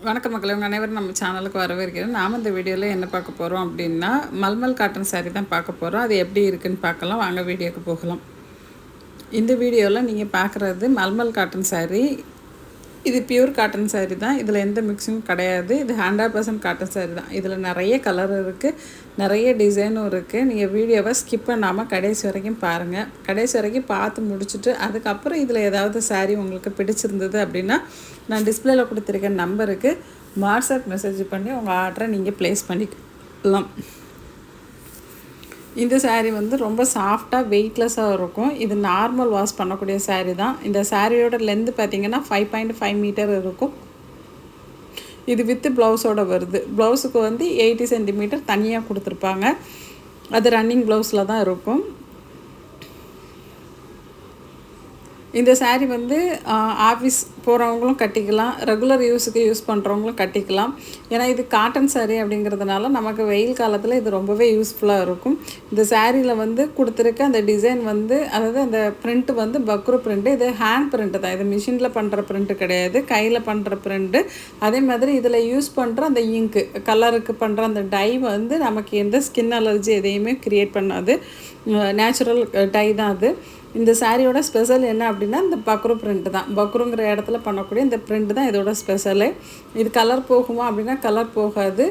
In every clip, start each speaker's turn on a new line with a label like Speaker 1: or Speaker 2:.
Speaker 1: வணக்கம் மக்களே, உங்கள் அனைவரும் நம்ம சேனலுக்கு வரவேற்கிறேன். நாம் இந்த வீடியோவில் என்ன பார்க்க போகிறோம் அப்படின்னா, மல்மல் காட்டன் சாரீ தான் பார்க்க போகிறோம். அது எப்படி இருக்குன்னு பார்க்கலாம். வாங்க வீடியோக்கு போகலாம். இந்த வீடியோவில் நீங்கள் பார்க்குறது மல்மல் காட்டன் சாரீ. இது பியூர் காட்டன் சாரீ தான். இதில் எந்த மிக்ஸிங்கும் கிடையாது. இது 100% காட்டன் சாரீ தான். இதில் நிறைய கலர் இருக்குது, நிறைய டிசைனும் இருக்குது. நீங்கள் வீடியோவை ஸ்கிப் பண்ணாமல் கடைசி வரைக்கும் பாருங்கள். கடைசி வரைக்கும் பார்த்து முடிச்சுட்டு அதுக்கப்புறம் இதில் ஏதாவது சாரீ உங்களுக்கு பிடிச்சிருந்தது அப்படின்னா, நான் டிஸ்பிளேயில் கொடுத்துருக்க நம்பருக்கு வாட்ஸ்அப் மெசேஜ் பண்ணி உங்கள் ஆர்டரை நீங்கள் ப்ளேஸ் பண்ணிக்கலாம். இந்த சாரீ ரொம்ப சாஃப்டாக வெயிட்லெஸ்ஸாக இருக்கும். இது நார்மல் வாஷ் பண்ணக்கூடிய சாரீ தான். இந்த சாரியோட லென்த்து பார்த்திங்கன்னா 5.5 மீட்டர் இருக்கும். இது வித்து ப்ளவுஸோடு வருது. ப்ளவுஸுக்கு 80 சென்டிமீட்டர் தனியாக கொடுத்துருப்பாங்க. அது ரன்னிங் ப்ளவுஸில் தான் இருக்கும். இந்த சாரீ ஆஃபீஸ் போகிறவங்களும் கட்டிக்கலாம், ரெகுலர் யூஸுக்கு யூஸ் பண்ணுறவங்களும் கட்டிக்கலாம். ஏன்னா இது காட்டன் சாரீ அப்படிங்கிறதுனால நமக்கு வெயில் காலத்தில் இது ரொம்பவே யூஸ்ஃபுல்லாக இருக்கும். இந்த சாரியில் கொடுத்துருக்க அந்த டிசைன் அதாவது அந்த பிரிண்ட்டு பக்ரு பிரிண்ட்டு. இது ஹேண்ட் பிரிண்ட்டு தான். இது மிஷினில் பண்ணுற பிரிண்ட்டு கிடையாது, கையில் பண்ணுற பிரிண்ட்டு. அதே மாதிரி இதில் யூஸ் பண்ணுற அந்த இங்கு கலருக்கு பண்ணுற அந்த டை நமக்கு எந்த ஸ்கின் அலர்ஜி எதையுமே க்ரியேட் பண்ணாது. நேச்சுரல் டை தான் அது. இந்த சாரியோட ஸ்பெஷல் என்ன அப்படின்னா, இந்த பக்ரு பிரிண்ட்டு தான். பக்ருங்கிற இடத்துல பண்ணக்கூடிய இந்த பிரிண்ட்டு தான் இதோட ஸ்பெஷலு. இது கலர் போகுமா அப்படின்னா கலர் போகாது.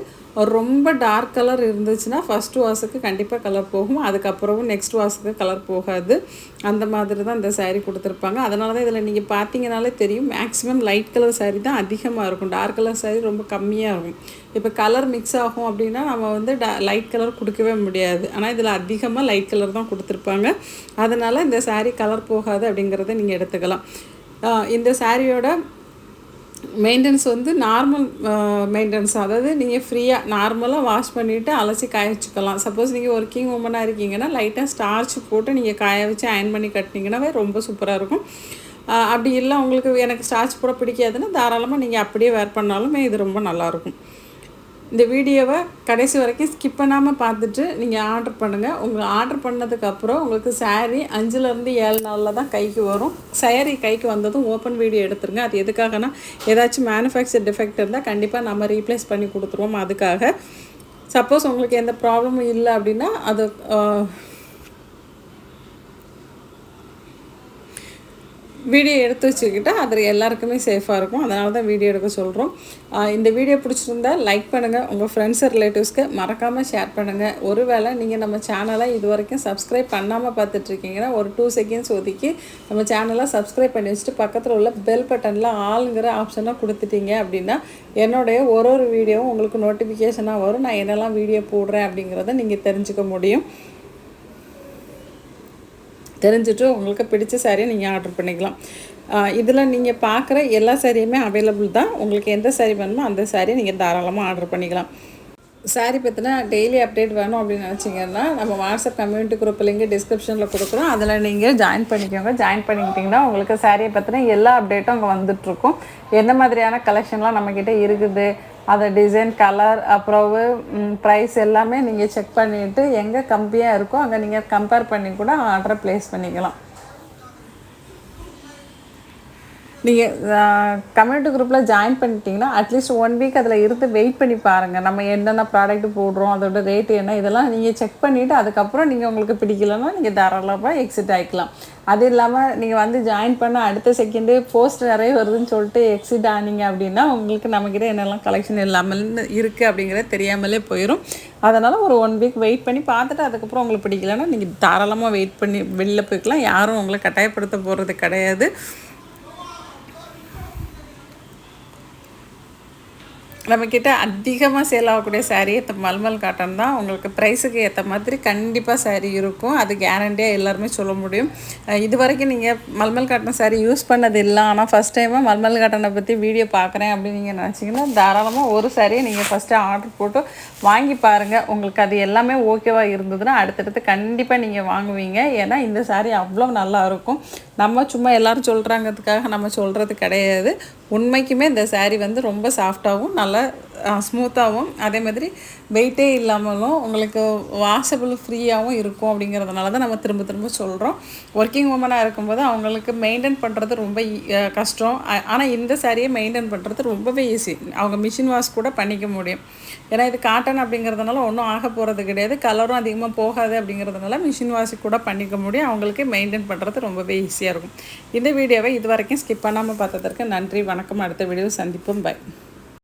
Speaker 1: ரொம்ப டார்க் கலர் இருந்துச்சுன்னா ஃபஸ்ட்டு வாஷுக்கு கண்டிப்பாக கலர் போகும், அதுக்கப்புறமும் நெக்ஸ்ட் வாஷுக்கு கலர் போகாது. அந்த மாதிரி தான் இந்த சாரீ கொடுத்துருப்பாங்க. அதனால தான் இதில் நீங்கள் பார்த்தீங்கனாலே தெரியும், மேக்ஸிமம் லைட் கலர் சாரீ தான் அதிகமாக இருக்கும். டார்க் கலர் சாரீ ரொம்ப கம்மியாக இருக்கும். இப்போ கலர் மிக்ஸ் ஆகும் அப்படின்னா நம்ம லைட் கலர் கொடுக்கவே முடியாது. ஆனால் இதில் அதிகமாக லைட் கலர் தான் கொடுத்துருப்பாங்க. அதனால் இந்த சாரீ கலர் போகாது அப்படிங்கிறத நீங்கள் எடுத்துக்கலாம். இந்த சாரியோட மெயின்டெனன்ஸ் நார்மல் மெயின்டெனன்ஸ். அதாவது நீங்கள் ஃப்ரீயாக நார்மலாக வாஷ் பண்ணிவிட்டு அலசி காய வச்சுக்கலாம். சப்போஸ் நீங்கள் ஒர்க்கிங் உமனாக இருக்கீங்கன்னா லைட்டாக ஸ்டார்ச் போட்டு நீங்கள் காய வச்சு அயன் பண்ணி கட்டினீங்கன்னாவே ரொம்ப சூப்பராக இருக்கும். அப்படி இல்லை உங்களுக்கு எனக்கு ஸ்டார்ச் போட பிடிக்காதுன்னா தாராளமாக நீங்கள் அப்படியே வேர் பண்ணாலுமே இது ரொம்ப நல்லாயிருக்கும். இந்த வீடியோவை கடைசி வரைக்கும் ஸ்கிப் பண்ணாமல் பார்த்துட்டு நீங்கள் ஆர்டர் பண்ணுங்கள். உங்கள் ஆர்டர் பண்ணதுக்கப்புறம் உங்களுக்கு சாரீ 5லேருந்து 7 நாளில் தான் கைக்கு வரும். சாரீ கைக்கு வந்ததும் ஓப்பன் வீடியோ எடுத்துருங்க. அது எதுக்காகனா, ஏதாச்சும் மேனுஃபேக்சர் டிஃபெக்ட் இருந்தால் கண்டிப்பாக நம்ம ரீப்ளேஸ் பண்ணி கொடுத்துருவோம். அதுக்காக சப்போஸ் உங்களுக்கு எந்த ப்ராப்ளமும் இல்லை அப்படின்னா அது வீடியோ எடுத்து வச்சுக்கிட்டால் அது எல்லாருக்குமே சேஃபாக இருக்கும். அதனால தான் வீடியோ எடுக்க சொல்கிறோம். இந்த வீடியோ பிடிச்சிருந்தா லைக் பண்ணுங்கள், உங்கள் ஃப்ரெண்ட்ஸ் ரிலேட்டிவ்ஸ்க்கு மறக்காமல் ஷேர் பண்ணுங்கள். ஒருவேளை நீங்கள் நம்ம சேனலை இது வரைக்கும் சப்ஸ்கிரைப் பண்ணாமல் பார்த்துட்ருக்கீங்கன்னா ஒரு 2 செகண்ட்ஸ் ஒதுக்கி நம்ம சேனலை சப்ஸ்கிரைப் பண்ணி வச்சுட்டு பக்கத்தில் உள்ள பெல் பட்டனில் ஆளுங்கிற ஆப்ஷனாக கொடுத்துட்டீங்க அப்படின்னா என்னுடைய ஒரு வீடியோவும் உங்களுக்கு நோட்டிஃபிகேஷனாக வரும். நான் என்னெல்லாம் வீடியோ போடுறேன் அப்படிங்கிறத நீங்கள் தெரிஞ்சுக்க முடியும். தெரிஞ்சுட்டு உங்களுக்கு பிடிச்ச சாரியை நீங்கள் ஆர்டர் பண்ணிக்கலாம். இதில் நீங்கள் பார்க்குற எல்லா சாரியுமே அவைலபிள் தான். உங்களுக்கு எந்த சாரீ வேணுமோ அந்த சாரியை நீங்கள் தாராளமாக ஆர்டர் பண்ணிக்கலாம். சாரீ பற்றினா டெய்லி அப்டேட் வேணும் அப்படின்னு நினச்சிங்கன்னா நம்ம வாட்ஸ்அப் கம்யூனிட்டி குரூப் லிங்க் டிஸ்கிரிப்ஷனில் கொடுக்குறோம். அதில் நீங்கள் ஜாயின் பண்ணிக்கோங்க. ஜாயின் பண்ணிக்கிட்டிங்கன்னா உங்களுக்கு சாரியை பற்றின எல்லா அப்டேட்டும் அங்கே வந்துட்டுருக்கும். எந்த மாதிரியான கலெக்ஷன்லாம் நம்மக்கிட்ட இருக்குது, அதை டிசைன், கலர், அப்புறம் ப்ரைஸ் எல்லாமே நீங்கள் செக் பண்ணிவிட்டு எங்கே கம்மியாக இருக்கோ அங்கே நீங்கள் கம்பேர் பண்ணி கூட ஆர்டரை ப்ளேஸ் பண்ணிக்கலாம். நீங்கள் கம்யூனிட்டி குரூப்பில் ஜாயின் பண்ணிட்டீங்கன்னா அட்லீஸ்ட் 1 வீக் அதில் இருந்து வெயிட் பண்ணி பாருங்கள். நம்ம என்னென்ன ப்ராடக்ட் போடுறோம், அதோட ரேட்டு என்ன, இதெல்லாம் நீங்கள் செக் பண்ணிவிட்டு அதுக்கப்புறம் நீங்கள் உங்களுக்கு பிடிக்கலன்னா நீங்கள் தாராளமாக எக்ஸிட் ஆகிக்கலாம். அது இல்லாமல் நீங்கள் ஜாயின் பண்ண அடுத்த செகண்டு போஸ்ட் நிறைய வருதுன்னு சொல்லிட்டு எக்ஸிட் ஆனீங்க அப்படின்னா உங்களுக்கு நம்மக்கிட்ட என்னெல்லாம் கலெக்ஷன் இல்லாமல் இருக்குது அப்படிங்கிறத தெரியாமலே போயிடும். அதனால் ஒரு 1 வீக் வெயிட் பண்ணி பார்த்துட்டு அதுக்கப்புறம் உங்களுக்கு பிடிக்கலன்னா நீங்கள் தாராளமாக வெயிட் பண்ணி வெளில போய்க்கலாம். யாரும் உங்களை கட்டாயப்படுத்த போகிறது கிடையாது. நம்மக்கிட்ட அதிகமாக சேல் ஆகக்கூடிய சாரீ மல்மல் காட்டன் தான். உங்களுக்கு ப்ரைஸுக்கு ஏற்ற மாதிரி கண்டிப்பாக சாரீ இருக்கும். அது கேரண்டியாக எல்லாருமே சொல்ல முடியும். இது வரைக்கும் நீங்கள் மல்மல் காட்டன் சாரீ யூஸ் பண்ணது இல்லை, ஆனால் ஃபஸ்ட் டைமாக மல்மல் காட்டனை பற்றி வீடியோ பார்க்குறேன் அப்படின்னு நீங்கள் நினச்சிங்கன்னா தாராளமாக ஒரு சாரியை நீங்கள் ஃபஸ்ட்டு ஆர்டர் போட்டு வாங்கி பாருங்கள். உங்களுக்கு அது எல்லாமே ஓகேவாக இருந்ததுன்னா அடுத்தடுத்து கண்டிப்பாக நீங்கள் வாங்குவீங்க. ஏன்னா இந்த சாரீ அவ்வளோ நல்லாயிருக்கும். நம்ம சும்மா எல்லோரும் சொல்கிறாங்கிறதுக்காக நம்ம சொல்கிறது கிடையாது. உண்மைக்குமே இந்த சாரீ ரொம்ப சாஃப்டாகவும் நல்லா ஸ்மூத்தாகவும் அதே மாதிரி வெயிட்டே இல்லாமலும் உங்களுக்கு வாஷபிள் ஃப்ரீயாகவும் இருக்கும். அப்படிங்கிறதுனால தான் நம்ம திரும்ப திரும்ப சொல்கிறோம். ஒர்க்கிங் உமனாக இருக்கும்போது அவங்களுக்கு மெயின்டைன் பண்ணுறது ரொம்ப கஷ்டம். ஆனால் இந்த சாரியை மெயின்டைன் பண்ணுறது ரொம்பவே ஈஸி. அவங்க மிஷின் வாஷ் கூட பண்ணிக்க முடியும். ஏன்னா இது காட்டன் அப்படிங்கிறதுனால ஒன்றும் ஆக போகிறது கிடையாது. கலரும் அதிகமாக போகாது. அப்படிங்கிறதுனால மிஷின் வாஷ் கூட பண்ணிக்க முடியும். அவங்களுக்கு மெயின்டைன் பண்ணுறது ரொம்பவே ஈஸியாக இருக்கும். இந்த வீடியோவை இது வரைக்கும் ஸ்கிப் பண்ணாமல் பார்த்ததற்கு நன்றி. வணக்கம். அடுத்த வீடியோ சந்திப்போம். பை.